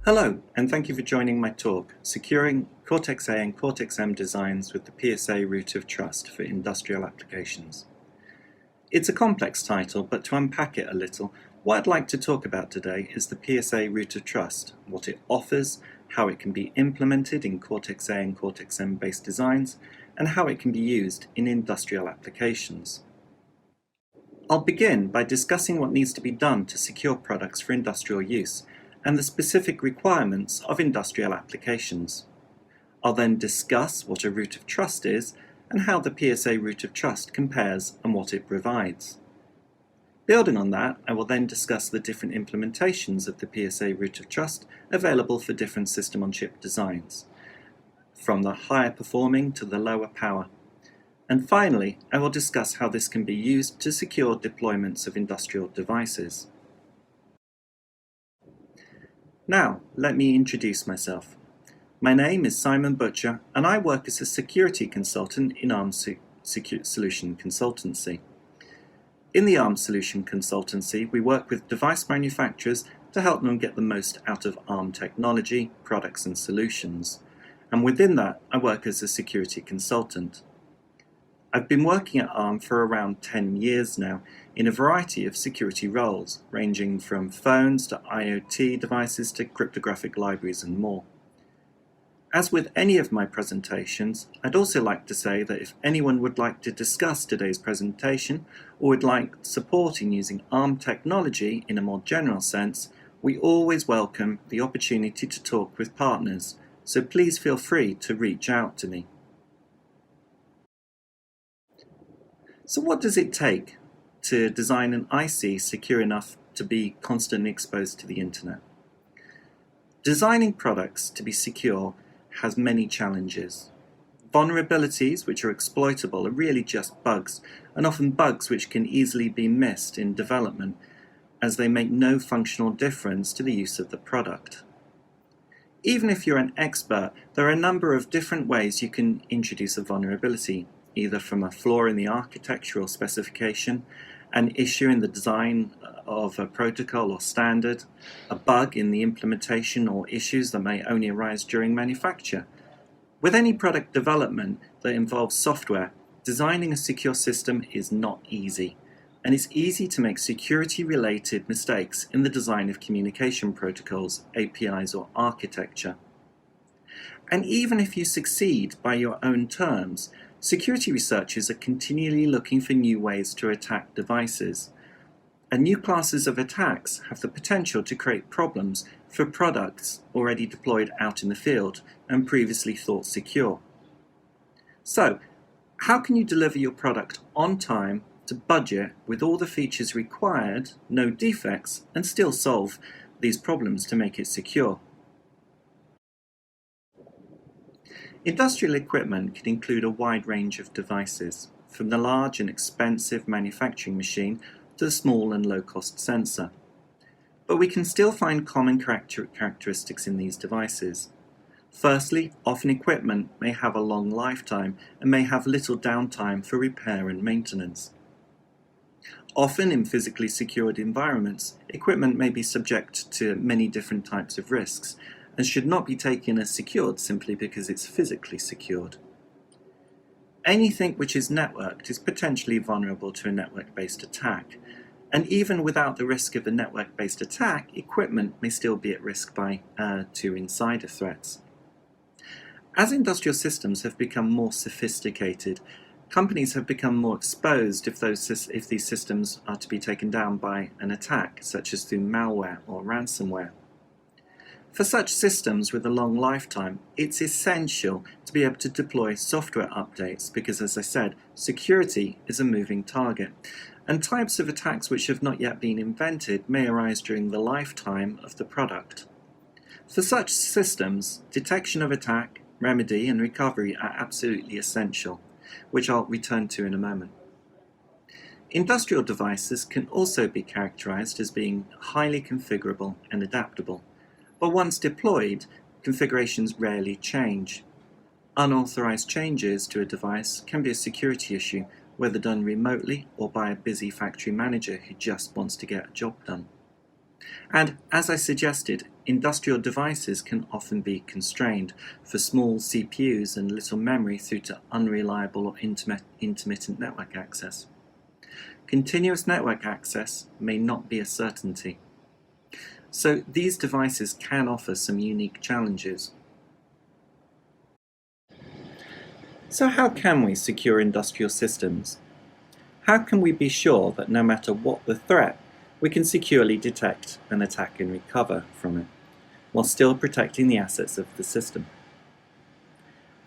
Hello, and thank you for joining my talk, Securing Cortex-A and Cortex-M Designs with the PSA Root of Trust for Industrial Applications. It's a complex title, but to unpack it a little, what I'd like to talk about today is the PSA Root of Trust, what it offers, how it can be implemented in Cortex-A and Cortex-M based designs, and how it can be used in industrial applications. I'll begin by discussing what needs to be done to secure products for industrial use, and the specific requirements of industrial applications. I'll then discuss what a root of trust is and how the PSA root of trust compares and what it provides. Building on that, I will then discuss the different implementations of the PSA root of trust available for different system-on-chip designs, from the higher performing to the lower power. And finally, I will discuss how this can be used to secure deployments of industrial devices. Now, let me introduce myself. My name is Simon Butcher, and I work as a security consultant in ARM Solution Consultancy. In the ARM Solution Consultancy, we work with device manufacturers to help them get the most out of ARM technology, products and solutions. And within that, I work as a security consultant. I've been working at ARM for around 10 years now in a variety of security roles, ranging from phones to IoT devices to cryptographic libraries and more. As with any of my presentations, I'd also like to say that if anyone would like to discuss today's presentation or would like support in using ARM technology in a more general sense, we always welcome the opportunity to talk with partners, so please feel free to reach out to me. So what does it take to design an IC secure enough to be constantly exposed to the internet? Designing products to be secure has many challenges. Vulnerabilities which are exploitable are really just bugs, and often bugs which can easily be missed in development as they make no functional difference to the use of the product. Even if you're an expert, there are a number of different ways you can introduce a vulnerability, either from a flaw in the architectural specification, an issue in the design of a protocol or standard, a bug in the implementation, or issues that may only arise during manufacture. With any product development that involves software, designing a secure system is not easy, and it's easy to make security-related mistakes in the design of communication protocols, APIs, or architecture. And even if you succeed by your own terms, security researchers are continually looking for new ways to attack devices. And new classes of attacks have the potential to create problems for products already deployed out in the field and previously thought secure. So, how can you deliver your product on time, to budget, with all the features required, no defects, and still solve these problems to make it secure? Industrial equipment can include a wide range of devices, from the large and expensive manufacturing machine to the small and low-cost sensor. But we can still find common characteristics in these devices. Firstly, often equipment may have a long lifetime and may have little downtime for repair and maintenance. Often in physically secured environments, equipment may be subject to many different types of risks, and should not be taken as secured simply because it's physically secured. Anything which is networked is potentially vulnerable to a network-based attack, and even without the risk of a network-based attack, equipment may still be at risk to insider threats. As industrial systems have become more sophisticated, companies have become more exposed if these systems are to be taken down by an attack, such as through malware or ransomware. For such systems with a long lifetime, it's essential to be able to deploy software updates because, as I said, security is a moving target, and types of attacks which have not yet been invented may arise during the lifetime of the product. For such systems, detection of attack, remedy and recovery are absolutely essential, which I'll return to in a moment. Industrial devices can also be characterized as being highly configurable and adaptable. But once deployed, configurations rarely change. Unauthorized changes to a device can be a security issue, whether done remotely or by a busy factory manager who just wants to get a job done. And as I suggested, industrial devices can often be constrained for small CPUs and little memory through to unreliable or intermittent network access. Continuous network access may not be a certainty. So these devices can offer some unique challenges. So how can we secure industrial systems? How can we be sure that no matter what the threat, we can securely detect an attack and recover from it, while still protecting the assets of the system?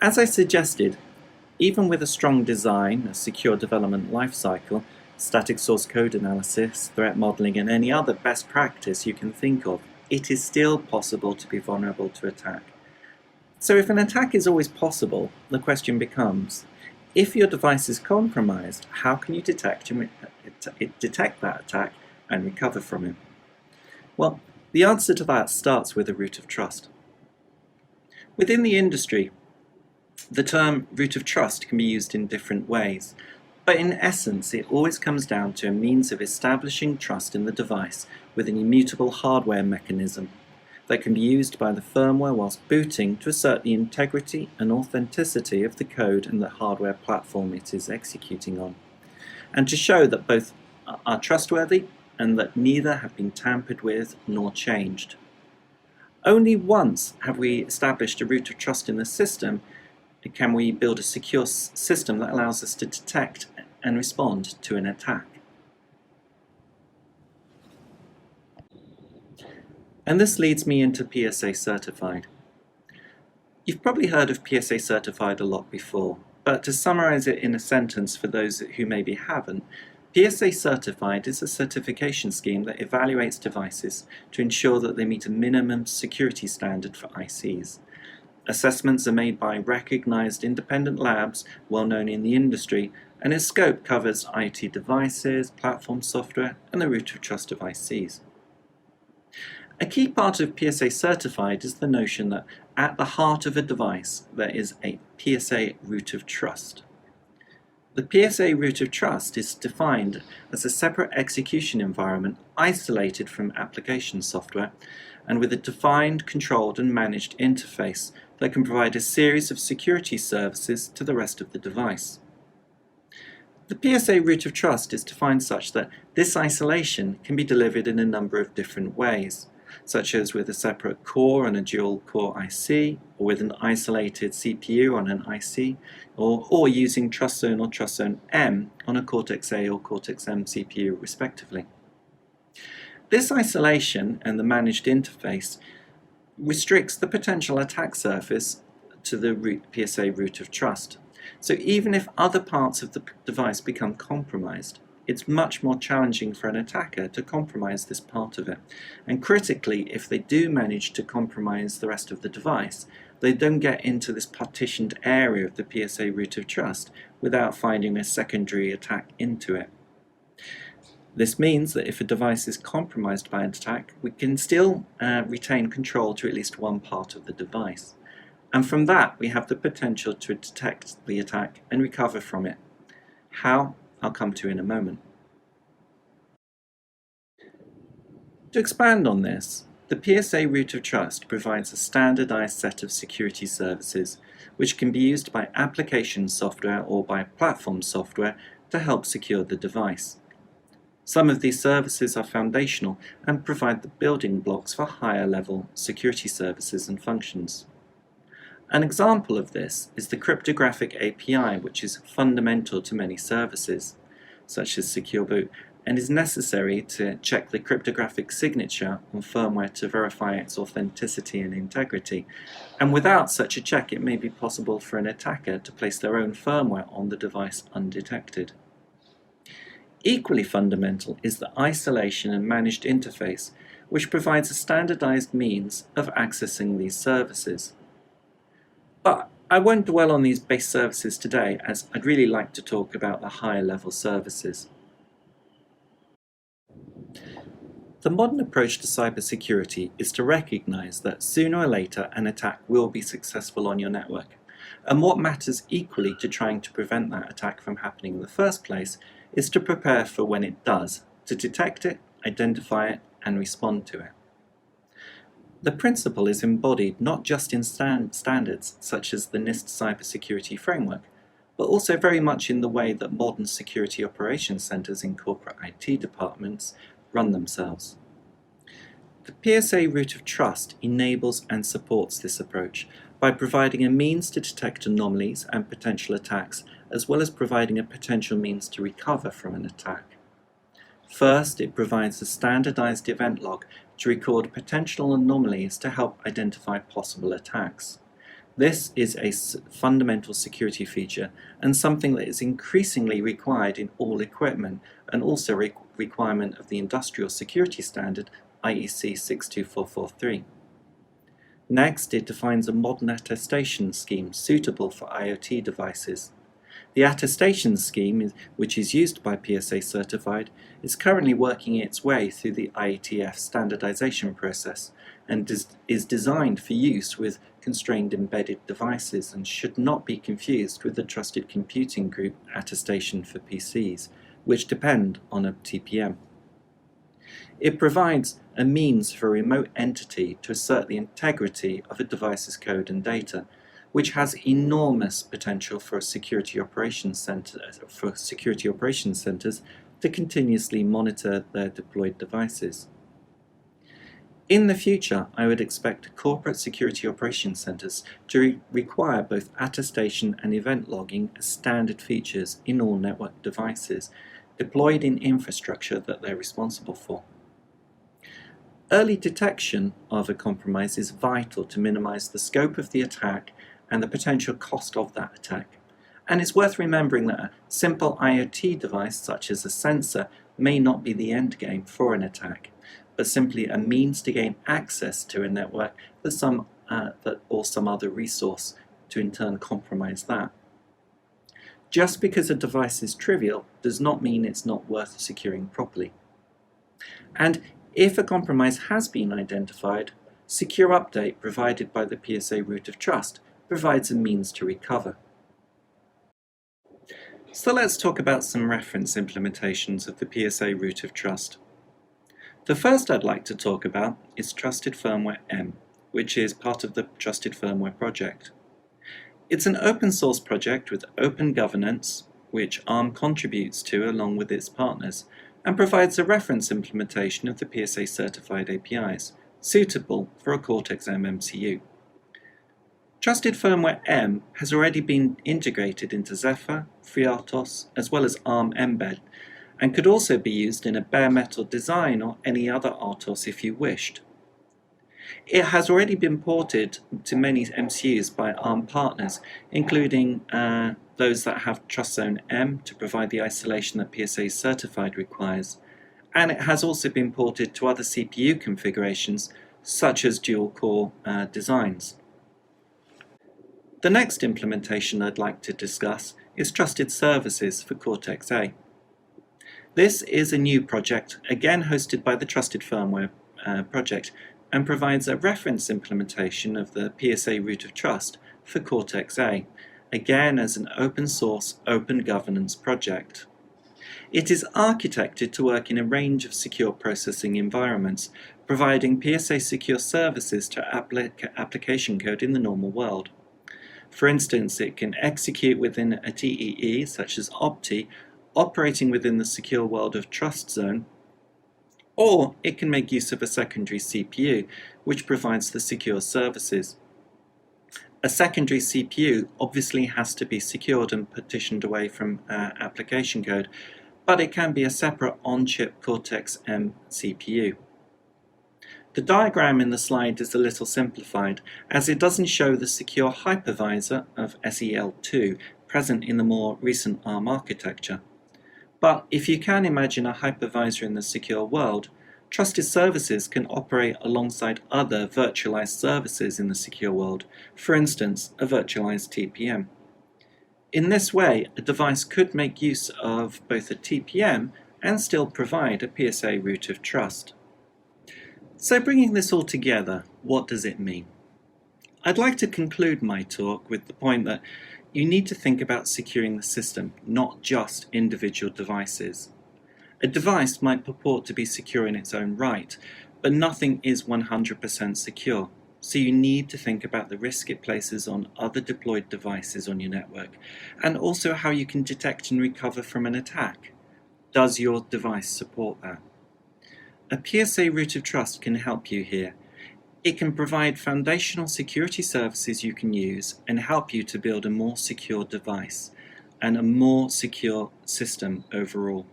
As I suggested, even with a strong design, a secure development lifecycle, static source code analysis, threat modeling, and any other best practice you can think of, it is still possible to be vulnerable to attack. So if an attack is always possible, the question becomes, if your device is compromised, how can you detect that attack and recover from it? Well, the answer to that starts with a root of trust. Within the industry, the term root of trust can be used in different ways, but in essence it always comes down to a means of establishing trust in the device with an immutable hardware mechanism that can be used by the firmware whilst booting to assert the integrity and authenticity of the code and the hardware platform it is executing on, and to show that both are trustworthy and that neither have been tampered with nor changed. Only once have we established a root of trust in the system can we build a secure system that allows us to detect and respond to an attack. And this leads me into PSA certified. You've probably heard of PSA certified a lot before, but to summarize it in a sentence for those who maybe haven't, PSA certified is a certification scheme that evaluates devices to ensure that they meet a minimum security standard for ICs. Assessments are made by recognized independent labs well known in the industry, and its scope covers IoT devices, platform software, and the root of trust of ICs. A key part of PSA certified is the notion that at the heart of a device there is a PSA root of trust. The PSA root of trust is defined as a separate execution environment isolated from application software and with a defined, controlled and managed interface that can provide a series of security services to the rest of the device. The PSA root of trust is defined such that this isolation can be delivered in a number of different ways, such as with a separate core on a dual-core IC, or with an isolated CPU on an IC, or using TrustZone or TrustZone-M on a Cortex-A or Cortex-M CPU respectively. This isolation and the managed interface restricts the potential attack surface to the PSA root of trust. So even if other parts of the device become compromised, it's much more challenging for an attacker to compromise this part of it. And critically, if they do manage to compromise the rest of the device, they don't get into this partitioned area of the PSA root of trust without finding a secondary attack into it. This means that if a device is compromised by an attack, we can still retain control to at least one part of the device. And from that, we have the potential to detect the attack and recover from it. How? I'll come to in a moment. To expand on this, the PSA root of trust provides a standardized set of security services which can be used by application software or by platform software to help secure the device. Some of these services are foundational and provide the building blocks for higher level security services and functions. An example of this is the cryptographic API, which is fundamental to many services, such as Secure Boot, and is necessary to check the cryptographic signature on firmware to verify its authenticity and integrity. And without such a check, it may be possible for an attacker to place their own firmware on the device undetected. Equally fundamental is the isolation and managed interface, which provides a standardized means of accessing these services. But I won't dwell on these base services today, as I'd really like to talk about the higher level services. The modern approach to cybersecurity is to recognize that sooner or later an attack will be successful on your network. And what matters equally to trying to prevent that attack from happening in the first place is to prepare for when it does, to detect it, identify it, and respond to it. The principle is embodied not just in standards such as the NIST cybersecurity framework, but also very much in the way that modern security operations centers in corporate IT departments run themselves. The PSA Root of Trust enables and supports this approach by providing a means to detect anomalies and potential attacks, as well as providing a potential means to recover from an attack. First, it provides a standardized event log to record potential anomalies to help identify possible attacks. This is a fundamental security feature and something that is increasingly required in all equipment, and also a requirement of the industrial security standard IEC 62443. Next, it defines a modern attestation scheme suitable for IoT devices. The attestation scheme, which is used by PSA Certified, is currently working its way through the IETF standardization process and is designed for use with constrained embedded devices and should not be confused with the Trusted Computing Group attestation for PCs, which depend on a TPM. It provides a means for a remote entity to assert the integrity of a device's code and data, which has enormous potential for security operations centers to continuously monitor their deployed devices. In the future, I would expect corporate security operations centers to require both attestation and event logging as standard features in all network devices deployed in infrastructure that they're responsible for. Early detection of a compromise is vital to minimize the scope of the attack and the potential cost of that attack. And it's worth remembering that a simple IoT device such as a sensor may not be the end game for an attack, but simply a means to gain access to a network or some other resource to in turn compromise that. Just because a device is trivial does not mean it's not worth securing properly. And if a compromise has been identified, secure update provided by the PSA Root of Trust provides a means to recover. So let's talk about some reference implementations of the PSA Root of Trust. The first I'd like to talk about is Trusted Firmware M, which is part of the Trusted Firmware project. It's an open source project with open governance, which ARM contributes to along with its partners, and provides a reference implementation of the PSA certified APIs, suitable for a Cortex-M MCU. Trusted Firmware M has already been integrated into Zephyr, FreeRTOS, as well as ARM Mbed, and could also be used in a bare metal design or any other RTOS if you wished. It has already been ported to many MCUs by ARM partners, including those that have TrustZone M to provide the isolation that PSA Certified requires, and it has also been ported to other CPU configurations such as dual-core designs. The next implementation I'd like to discuss is Trusted Services for Cortex-A. This is a new project, again hosted by the Trusted Firmware project, and provides a reference implementation of the PSA Root of Trust for Cortex-A, again as an open source, open governance project. It is architected to work in a range of secure processing environments, providing PSA secure services to application code in the normal world. For instance, it can execute within a TEE such as OPTI, operating within the secure world of TrustZone, or it can make use of a secondary CPU, which provides the secure services. A secondary CPU obviously has to be secured and partitioned away from application code, but it can be a separate on-chip Cortex-M CPU. The diagram in the slide is a little simplified, as it doesn't show the secure hypervisor of SEL2 present in the more recent ARM architecture. But if you can imagine a hypervisor in the secure world, trusted services can operate alongside other virtualized services in the secure world, for instance, a virtualized TPM. In this way, a device could make use of both a TPM and still provide a PSA Root of Trust. So bringing this all together, what does it mean? I'd like to conclude my talk with the point that you need to think about securing the system, not just individual devices. A device might purport to be secure in its own right, but nothing is 100% secure. So you need to think about the risk it places on other deployed devices on your network, and also how you can detect and recover from an attack. Does your device support that? A PSA Root of Trust can help you here. It can provide foundational security services you can use and help you to build a more secure device and a more secure system overall.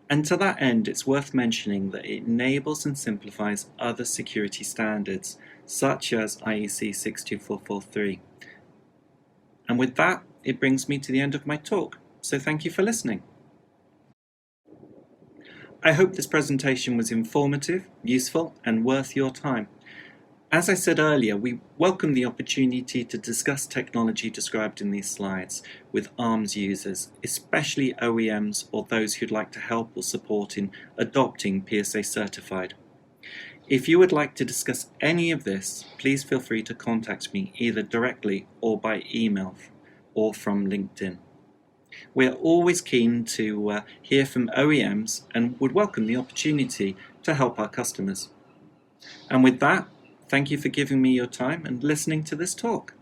And to that end, it's worth mentioning that it enables and simplifies other security standards, such as IEC 62443. And with that, it brings me to the end of my talk, so thank you for listening. I hope this presentation was informative, useful, and worth your time. As I said earlier, we welcome the opportunity to discuss technology described in these slides with ARMS users, especially OEMs or those who'd like to help or support in adopting PSA certified. If you would like to discuss any of this, please feel free to contact me either directly or by email or from LinkedIn. We're always keen to hear from OEMs and would welcome the opportunity to help our customers. And with that, thank you for giving me your time and listening to this talk.